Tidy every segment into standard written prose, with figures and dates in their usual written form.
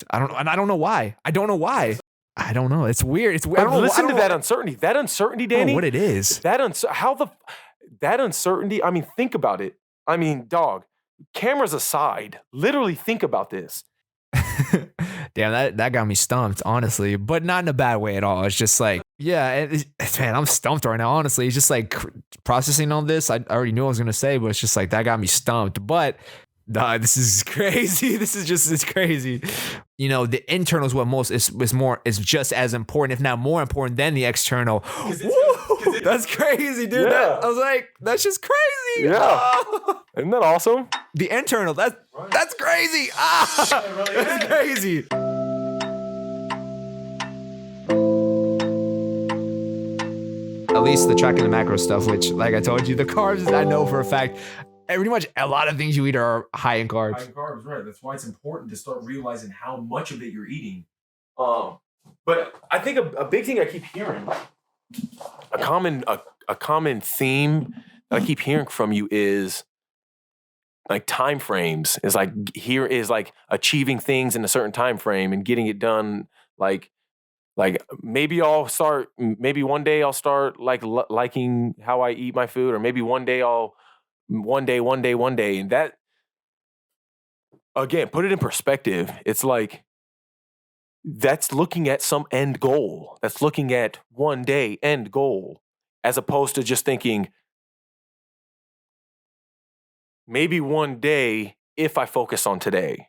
I don't know why. I don't know. It's weird. It's weird. Listen to that uncertainty. That uncertainty, Danny. What it is. That uncertainty. I mean, think about it. I mean, dog. Cameras aside, literally think about this. Damn, that got me stumped, honestly, but not in a bad way at all. It's just like, yeah, man, I'm stumped right now, honestly. It's just like processing all this. I already knew what I was going to say, but it's just like, that got me stumped. But this is crazy. It's crazy. You know, the internal is what is just as important, if not more important than the external. That's crazy, dude. Yeah. I was like, that's just crazy. Yeah. Oh. Isn't that awesome? The internal, that's crazy. That's crazy. At least the tracking the macro stuff, which, like I told you, the carbs, I know for a fact, pretty much a lot of things you eat are high in carbs. High in carbs, right. That's why it's important to start realizing how much of it you're eating. But I think a big thing I keep hearing, a common theme that I keep hearing from you is like time frames. Is like here is like achieving things in a certain time frame and getting it done. Like maybe one day I'll start liking how I eat my food, or maybe one day, and that, again, put it in perspective. It's like, that's looking at some end goal. That's looking at one day end goal, as opposed to just thinking, maybe one day if I focus on today.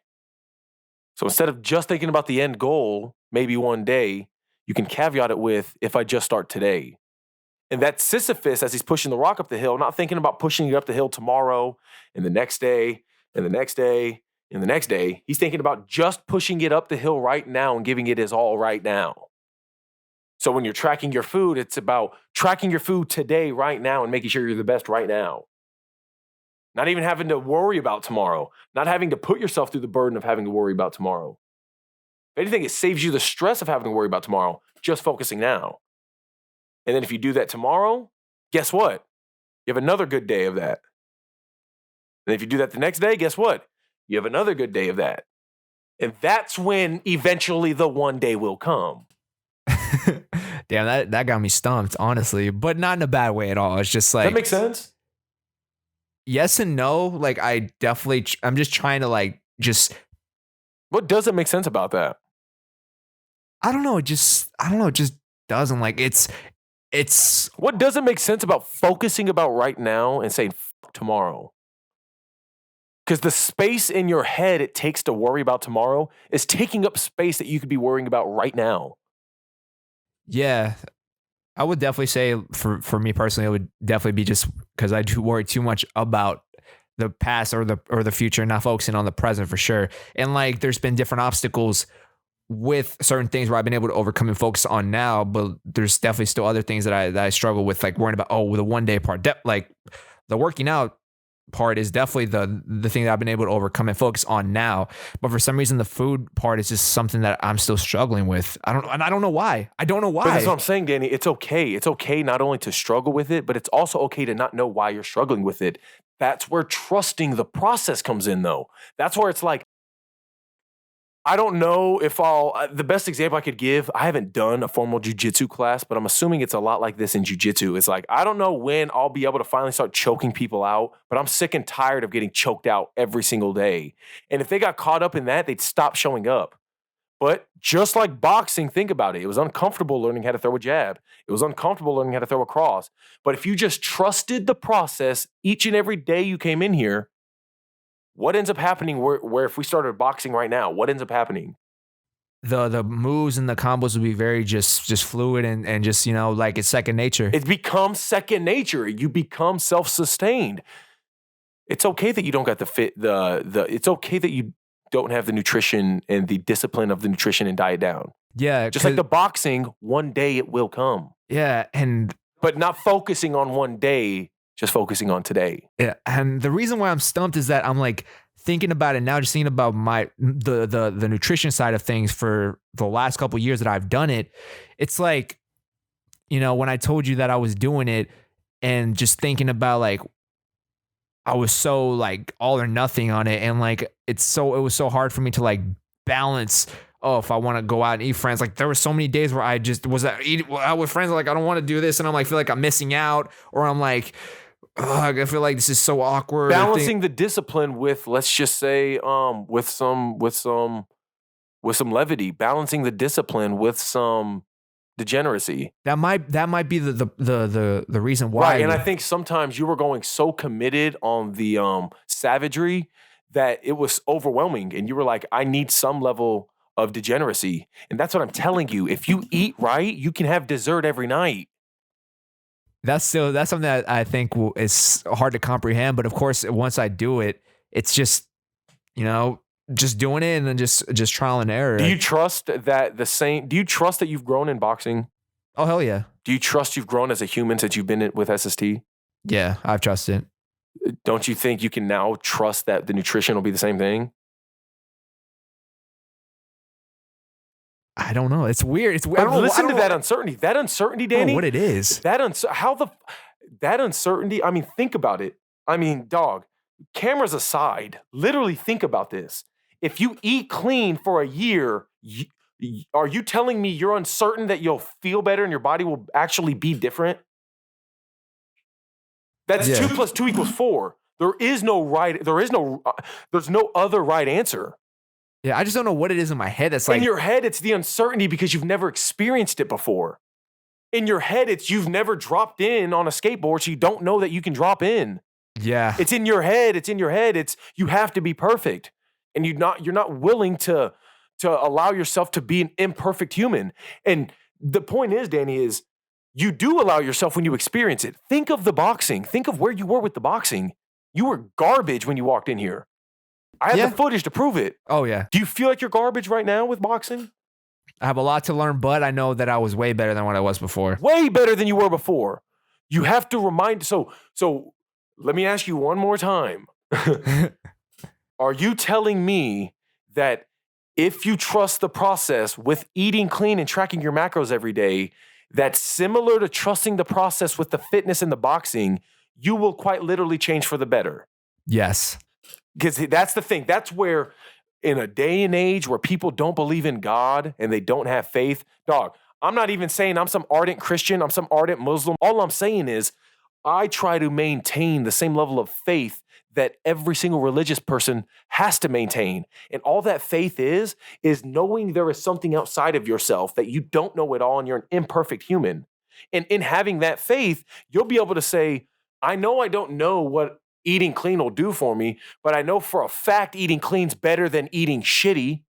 So instead of just thinking about the end goal, maybe one day, you can caveat it with, if I just start today. And that Sisyphus, as he's pushing the rock up the hill, not thinking about pushing it up the hill tomorrow and the next day and the next day and the next day. He's thinking about just pushing it up the hill right now and giving it his all right now. So when you're tracking your food, it's about tracking your food today, right now, and making sure you're the best right now. Not even having to worry about tomorrow. Not having to put yourself through the burden of having to worry about tomorrow. If anything, it saves you the stress of having to worry about tomorrow, just focusing now. And then if you do that tomorrow, guess what? You have another good day of that. And if you do that the next day, guess what? You have another good day of that. And that's when eventually the one day will come. Damn, that got me stumped, honestly, but not in a bad way at all. It's just like, that makes sense. Yes and no. Like, I'm just trying to What doesn't make sense about that? I don't know. It just doesn't. Like, it's. What doesn't make sense about focusing about right now and saying tomorrow? Because the space in your head it takes to worry about tomorrow is taking up space that you could be worrying about right now. Yeah, I would definitely say for me personally, it would definitely be just because I do worry too much about the past or the future, not focusing on the present for sure. And like, there's been different obstacles with certain things where I've been able to overcome and focus on now, but there's definitely still other things that I struggle with, like worrying about, the one day part. Like the working out part is definitely the thing that I've been able to overcome and focus on now. But for some reason, the food part is just something that I'm still struggling with. I don't know why. But that's what I'm saying, Danny. It's okay. It's okay not only to struggle with it, but it's also okay to not know why you're struggling with it. That's where trusting the process comes in, though. That's where it's like, I don't know if the best example I could give, I haven't done a formal jiu-jitsu class, but I'm assuming it's a lot like this in jiu-jitsu. It's like, I don't know when I'll be able to finally start choking people out, but I'm sick and tired of getting choked out every single day. And if they got caught up in that, they'd stop showing up. But just like boxing, think about it. It was uncomfortable learning how to throw a jab. It was uncomfortable learning how to throw a cross. But if you just trusted the process each and every day you came in here, what ends up happening where if we started boxing right now, what ends up happening? The moves and the combos would be very just fluid and just, like it's second nature. It becomes second nature. You become self-sustained. It's okay that you don't got it's okay that you don't have the nutrition and the discipline of the nutrition and diet down. Yeah. Just like the boxing, one day it will come. Yeah. But not focusing on one day, just focusing on today. Yeah. And the reason why I'm stumped is that I'm like thinking about it now, just thinking about the nutrition side of things for the last couple of years that I've done it. It's like, when I told you that I was doing it and just thinking about like, I was so like all or nothing on it. And like, it was so hard for me to like balance oh, if I want to go out and eat friends, like there were so many days where I just was out with friends, like I don't want to do this, and I'm like feel like I'm missing out, or I'm like, ugh, I feel like this is so awkward. Balancing the discipline with, let's just say, with some levity, balancing the discipline with some degeneracy. That might be the reason why. Right, and I think sometimes you were going so committed on the savagery that it was overwhelming, and you were like, I need some level of degeneracy. And that's what I'm telling you. If you eat right, you can have dessert every night. That's something that I think is hard to comprehend. But of course, once I do it, it's just, just doing it and then just trial and error. Do you trust that you've grown in boxing? Oh, hell yeah. Do you trust you've grown as a human since you've been with SST? Yeah, I've trusted. Don't you think you can now trust that the nutrition will be the same thing? I don't know. It's weird. It's weird. Listen to that uncertainty. That uncertainty, Danny. What it is. That uncertainty. I mean, think about it. I mean, dog. Cameras aside, literally think about this. If you eat clean for a year, are you telling me you're uncertain that you'll feel better and your body will actually be different? That's 2 + 2 = 4. There's no other right answer. Yeah, I just don't know what it is in my head that's like. In your head, it's the uncertainty because you've never experienced it before. In your head, it's you've never dropped in on a skateboard, so you don't know that you can drop in. Yeah. It's in your head. It's you have to be perfect. And you're not willing to allow yourself to be an imperfect human. And the point is, Danny, is you do allow yourself when you experience it. Think of the boxing. Think of where you were with the boxing. You were garbage when you walked in here. I have the footage to prove it. Oh, yeah. Do you feel like you're garbage right now with boxing? I have a lot to learn, but I know that I was way better than what I was before. Way better than you were before. You have to remind. So let me ask you one more time. Are you telling me that if you trust the process with eating clean and tracking your macros every day, that's similar to trusting the process with the fitness and the boxing, you will quite literally change for the better? Yes. Because that's the thing. That's where, in a day and age where people don't believe in God and they don't have faith, dog, I'm not even saying I'm some ardent Christian, I'm some ardent Muslim. All I'm saying is I try to maintain the same level of faith that every single religious person has to maintain. And all that faith is knowing there is something outside of yourself that you don't know at all and you're an imperfect human. And in having that faith, you'll be able to say, I know I don't know what eating clean will do for me, but I know for a fact eating clean's better than eating shitty.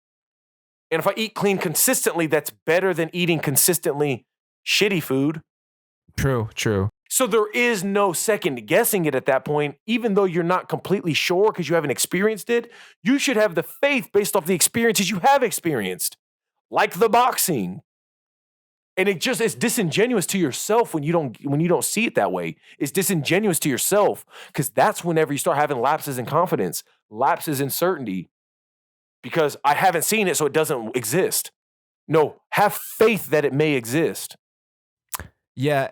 And if I eat clean consistently, that's better than eating consistently shitty food. True. So there is no second guessing it at that point, even though you're not completely sure because you haven't experienced it. You should have the faith based off the experiences you have experienced, like the boxing. And it's disingenuous to yourself when you don't see it that way. It's disingenuous to yourself because that's whenever you start having lapses in confidence, lapses in certainty. Because I haven't seen it, so it doesn't exist. No, have faith that it may exist. Yeah.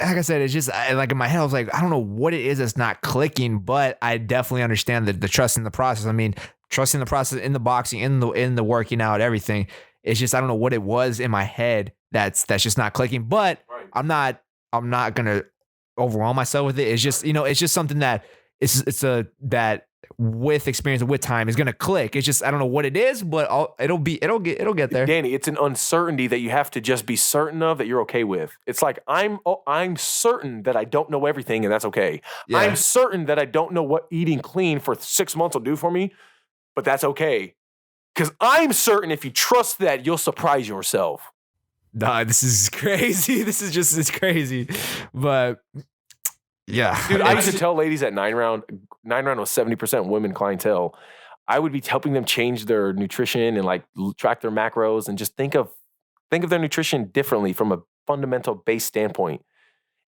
Like I said, it's just like in my head, I was like, I don't know what it is that's not clicking, but I definitely understand the trust in the process. I mean, trusting the process in the boxing, in the working out, everything. It's just, I don't know what it was in my head that's just not clicking, but right. I'm not going to overwhelm myself with it. It's just, it's just something that that with experience and with time is going to click. It's just, I don't know what it is, but it'll get there. Danny, it's an uncertainty that you have to just be certain of that you're okay with. It's like, I'm certain that I don't know everything and that's okay. Yeah. I'm certain that I don't know what eating clean for 6 months will do for me, but that's okay. Because I'm certain if you trust that, you'll surprise yourself. Nah, this is crazy. It's crazy. But yeah. Dude, I used to tell ladies at 9 round was 70% women clientele. I would be helping them change their nutrition and like track their macros and just think of their nutrition differently from a fundamental base standpoint.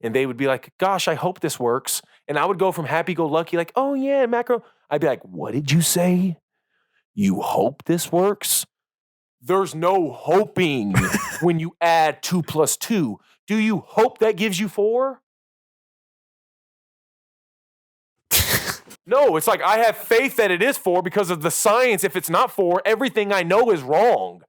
And they would be like, gosh, I hope this works. And I would go from happy-go-lucky, like, oh yeah, macro. I'd be like, what did you say? You hope this works? There's no hoping when you add 2 + 2. Do you hope that gives you 4? No, it's like I have faith that it is 4 because of the science. If it's not 4, everything I know is wrong.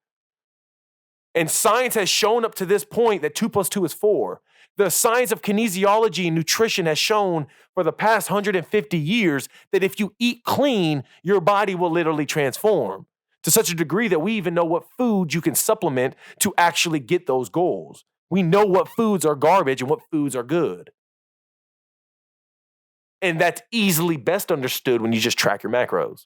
And science has shown up to this point that 2 + 2 is 4. The science of kinesiology and nutrition has shown for the past 150 years that if you eat clean, your body will literally transform to such a degree that we even know what foods you can supplement to actually get those goals. We know what foods are garbage and what foods are good. And that's easily best understood when you just track your macros.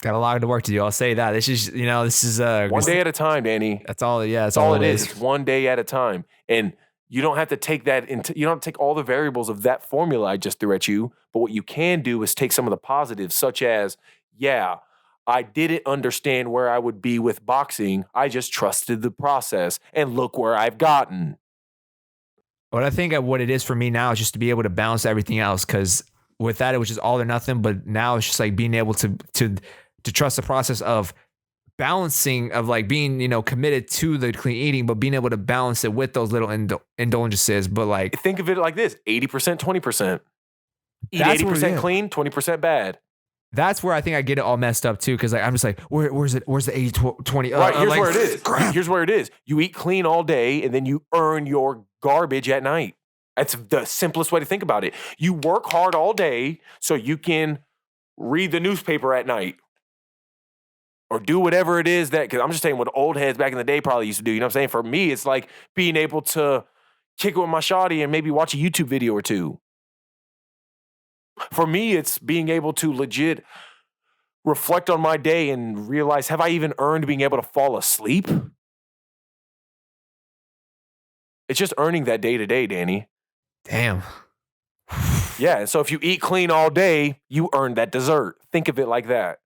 Got a lot of work to do. I'll say that. This is one day at a time, Danny. That's all. Yeah, that's all it is. It's one day at a time. And you don't have to take that into, you don't have to take all the variables of that formula I just threw at you. But what you can do is take some of the positives, such as, yeah, I didn't understand where I would be with boxing. I just trusted the process, and look where I've gotten. What I think what it is for me now is just to be able to balance everything else. Because with that, it was just all or nothing. But now it's just like being able to trust the process of balancing, of like being, committed to the clean eating, but being able to balance it with those little indulgences. But like, think of it like this: 80%, 20%. Eat 80% clean, 20% bad. That's where I think I get it all messed up too. Cause like, I'm just like, where's the 80-20? Right, here's where it is. Here's where it is. You eat clean all day and then you earn your garbage at night. That's the simplest way to think about it. You work hard all day so you can read the newspaper at night or do whatever it is that, because I'm just saying what old heads back in the day probably used to do. You know what I'm saying? For me, it's like being able to kick it with my shawty and maybe watch a YouTube video or two. For me, it's being able to legit reflect on my day and realize, have I even earned being able to fall asleep? It's just earning that day to day, Danny. Damn. Yeah, and so if you eat clean all day, you earn that dessert. Think of it like that.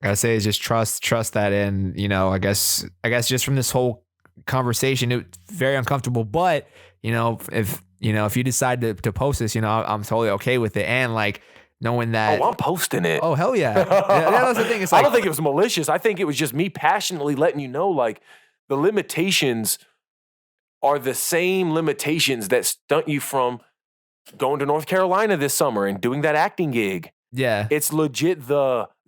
I say is just trust that, and I guess just from this whole conversation, it's very uncomfortable. But if you decide to post this, I'm totally okay with it, and like knowing that. Oh, I'm posting it. Oh, hell yeah! That's the thing. It's like, I don't think it was malicious. I think it was just me passionately letting you know, like, the limitations are the same limitations that stunt you from going to North Carolina this summer and doing that acting gig. Yeah, it's legit.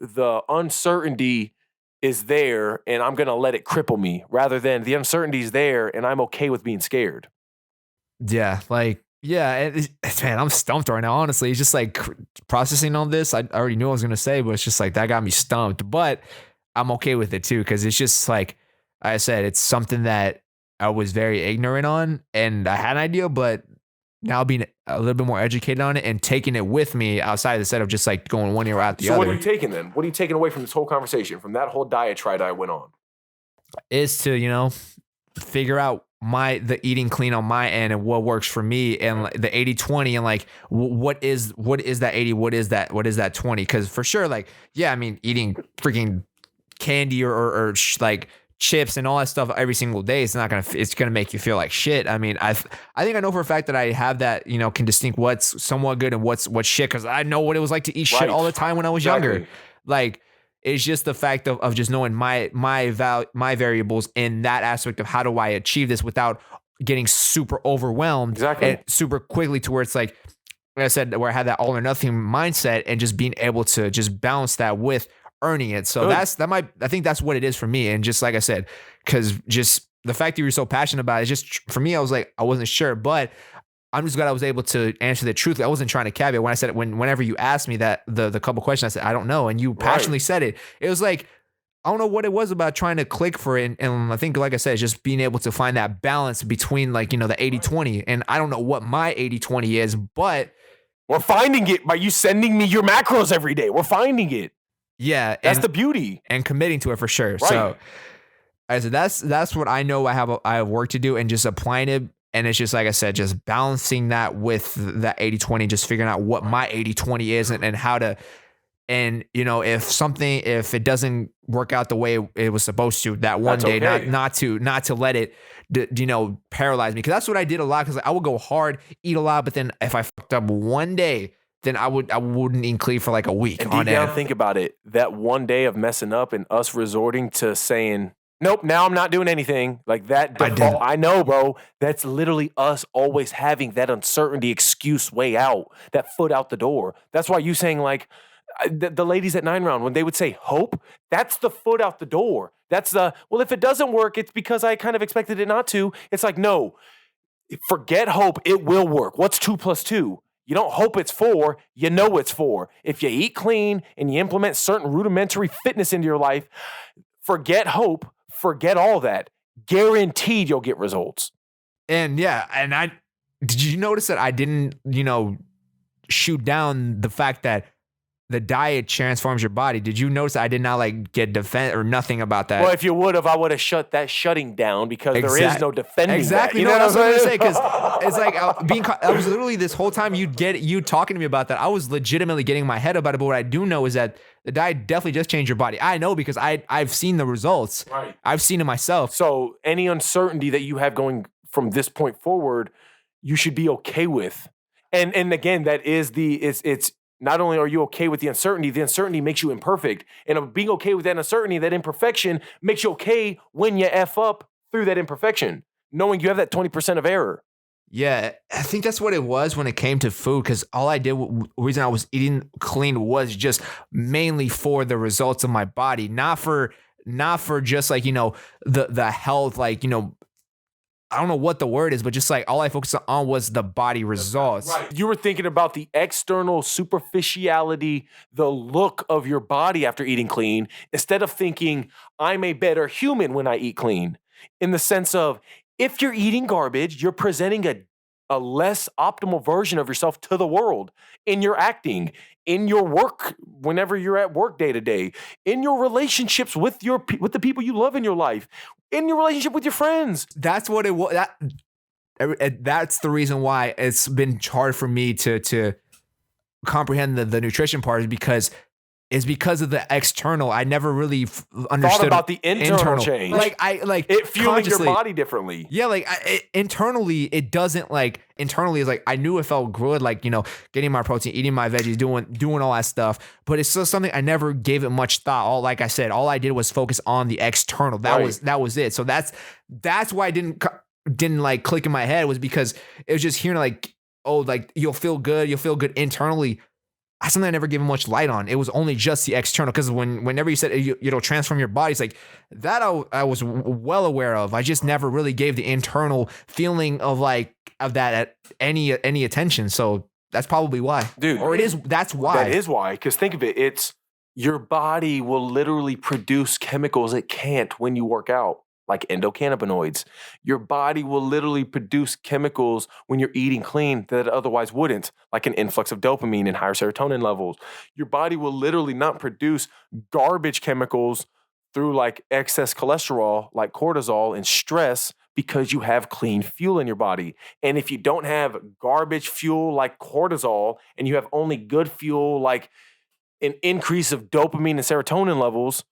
The uncertainty is there, and I'm gonna let it cripple me, rather than the uncertainty's there, and I'm okay with being scared. Yeah, like, yeah, man, I'm stumped right now. Honestly, it's just like processing all this. I already knew what I was gonna say, but it's just like that got me stumped. But I'm okay with it too, because it's just like I said, it's something that I was very ignorant on, and I had an idea, but now being a little bit more educated on it and taking it with me outside instead of just like going one ear out the other. So what are you taking then? What are you taking away from this whole conversation, from that whole diatribe I went on? Is to, figure out the eating clean on my end and what works for me, and the 80-20, and like what is that 80, what is that 20? Because for sure, like, yeah, I mean, eating freaking candy or like chips and all that stuff every single day, it's gonna make you feel like shit. I mean, I think I know for a fact that I have that, can distinct what's somewhat good and what's shit, because I know what it was like to eat shit all the time when I was younger. Like, it's just the fact of just knowing my variables in that aspect of how do I achieve this without getting super overwhelmed and super quickly, to where it's like I said, where I had that all or nothing mindset, and just being able to just balance that with earning it. So I think that's what it is for me. And just like I said, because just the fact that you were so passionate about it, just for me, I was like, I wasn't sure, but I'm just glad I was able to answer that truthfully. I wasn't trying to caveat when I said it. Whenever you asked me that the couple questions, I said, I don't know. And you passionately said it. It was like, I don't know what it was about trying to click for it. And I think, like I said, just being able to find that balance between, like, the 80-20. And I don't know what my 80-20 is, but we're finding it by you sending me your macros every day. We're finding it. Yeah. That's the beauty. And committing to it for sure. Right. So I said, that's what I know I have work to do, and just applying it. And it's just, like I said, just balancing that with that 80-20, just figuring out what my 80-20 is and how to, and, if it doesn't work out the way it was supposed to that one day, not to let it, paralyze me. Cause that's what I did a lot. Cause I would go hard, eat a lot, but then if I fucked up one day, then I wouldn't eat clean for like a week. And deep down, think about it. That one day of messing up and us resorting to saying, nope, now I'm not doing anything. Like that default, I know, bro. That's literally us always having that uncertainty excuse way out, that foot out the door. That's why you saying, like, the ladies at 9 Round, when they would say hope, that's the foot out the door. That's well, if it doesn't work, it's because I kind of expected it not to. It's like, no, forget hope. It will work. What's 2 + 2? You don't hope it's 4. You know it's 4. If you eat clean and you implement certain rudimentary fitness into your life, forget hope. Forget all that. Guaranteed you'll get results. And yeah, and did you notice that I didn't, shoot down the fact that the diet transforms your body? Did you notice I did not like get defend or nothing about that? Well, if you would have, I would have shut that shutting down because there is no defending exactly. that. No, that's what I was going to say, because it's like I was literally this whole time you talking to me about that. I was legitimately getting my head about it. But what I do know is that the diet definitely does change your body. I know because I've seen the results. Right. I've seen it myself. So any uncertainty that you have going from this point forward, you should be okay with. And again, that is it's not only are you okay with the uncertainty makes you imperfect. And being okay with that uncertainty, that imperfection, makes you okay when you F up through that imperfection, knowing you have that 20% of error. Yeah, I think that's what it was when it came to food, because all I did, the reason I was eating clean was just mainly for the results of my body, not for just like, the health, like, I don't know what the word is, but just like all I focused on was the body results. Right. You were thinking about the external superficiality, the look of your body after eating clean, instead of thinking, I'm a better human when I eat clean. In the sense of, if you're eating garbage, you're presenting a less optimal version of yourself to the world in your acting, in your work, whenever you're at work day to day, in your relationships with the people you love in your life, in your relationship with your friends. That's what it was. That's the reason why it's been hard for me to comprehend the nutrition part, is because of the external. I never really understood thought about the internal change. Like it fueling your body differently. Yeah, like internally, it doesn't like internally is like I knew it felt good, like getting my protein, eating my veggies, doing all that stuff. But it's still something I never gave it much thought. Like I said, all I did was focus on the external. That was it. So that's why I didn't like click in my head, was because it was just hearing like, oh, like you'll feel good internally. That's something I never gave much light on. It was only just the external, because whenever you said it'll transform your body, it's like that I was well aware of. I just never really gave the internal feeling of that at any attention. So that's probably why, dude. Or that's why. That is why. Because think of it, it's your body will literally produce chemicals it can't when you work out, like endocannabinoids. Your body will literally produce chemicals when you're eating clean that it otherwise wouldn't, like an influx of dopamine and higher serotonin levels. Your body will literally not produce garbage chemicals through like excess cholesterol, like cortisol and stress, because you have clean fuel in your body. And if you don't have garbage fuel like cortisol, and you have only good fuel like an increase of dopamine and serotonin levels,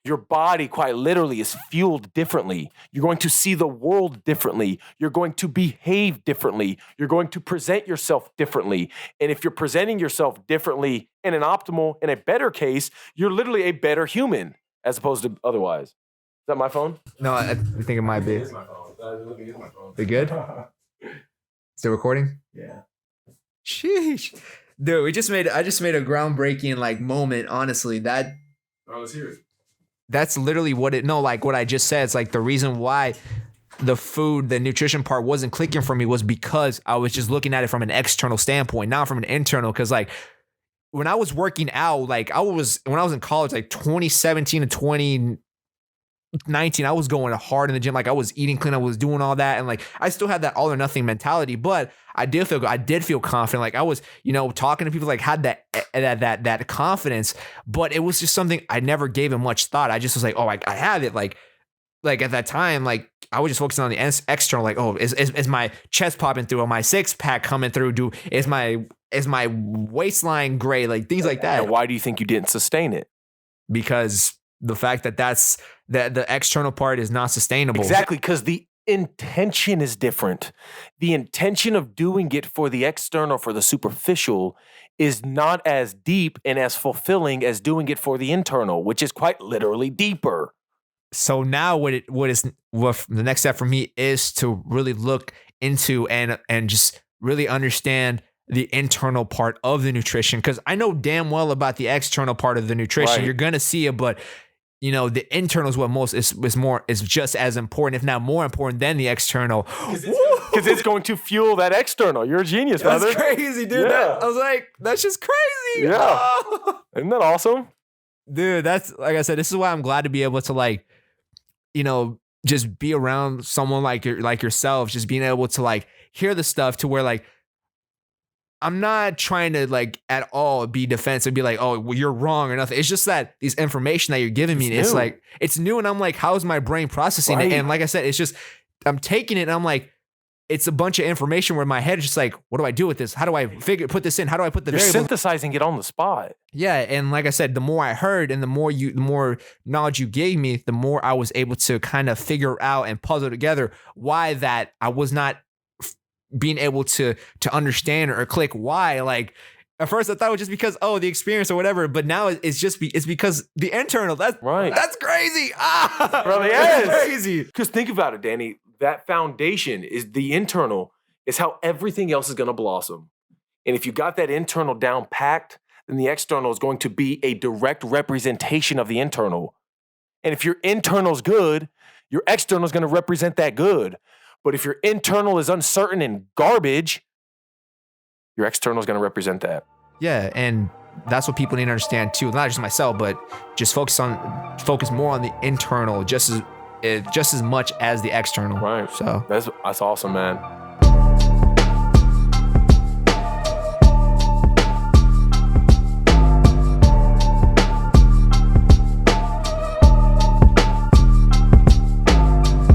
your body quite literally is fueled differently. You're going to see the world differently. You're going to behave differently. You're going to present yourself differently. And if you're presenting yourself differently in an optimal, in a better case, you're literally a better human as opposed to otherwise. Is that my phone? No, I think it might be. It is my phone. It is my phone. Is it good? Still recording? Yeah. Sheesh. Dude, I just made a groundbreaking like moment, honestly. Oh, let's hear it. That's literally what I just said. It's like the reason why the nutrition part wasn't clicking for me was because I was just looking at it from an external standpoint, not from an internal. Cause like when I was working out, when I was in college, like 2017 to 2019, I was going hard in the gym. Like I was eating clean. I was doing all that. And like, I still had that all or nothing mentality, but I did feel good. I did feel confident. Like I was, talking to people, like had that confidence, but it was just something I never gave it much thought. I just was like, oh, I have it. Like at that time, like I was just focusing on the external, like, oh, is my chest popping through? Or my six pack coming through? Is my waistline great? Like things like that. And why do you think you didn't sustain it? Because the fact that the external part is not sustainable. Exactly, because the intention is different. The intention of doing it for the external, for the superficial, is not as deep and as fulfilling as doing it for the internal, which is quite literally deeper. So now what the next step for me is to really look into and just really understand the internal part of the nutrition, because I know damn well about the external part of the nutrition. Right. You're gonna see it, but you know, the internal is what most is just as important, if not more important than the external. Because it's going to fuel that external. You're a genius, brother. That's crazy, dude. Yeah. I was like, that's just crazy. Yeah. Oh. Isn't that awesome? Dude, that's, like I said, this is why I'm glad to be able to, like, you know, just be around someone like yourself, just being able to, like, hear the stuff to where, like, I'm not trying to, like, at all be defensive, be like, oh, well, you're wrong or nothing. It's just that these information that you're giving me, it's like, it's new. And I'm like, how's my brain processing it? And like I said, it's just, I'm taking it and I'm like, it's a bunch of information where my head is just like, what do I do with this? How do I put this in? How do I put the variables? Synthesizing it on the spot. Yeah. And like I said, the more I heard and the more knowledge you gave me, the more I was able to kind of figure out and puzzle together why that I was not being able to understand or click why. Like, at first I thought it was just because, oh, the experience or whatever, but now it's because the internal. That's right. That's crazy. Ah, brother, yes. That's crazy. Because think about it, Danny. That foundation is the internal, is how everything else is going to blossom. And if you got that internal down packed, then the external is going to be a direct representation of the internal. And if your internal is good, your external is going to represent that good. But if your internal is uncertain and garbage, your external is going to represent that. Yeah, and that's what people need to understand too. Not just myself, but just focus more on the internal, just as much as the external. Right. So that's awesome, man.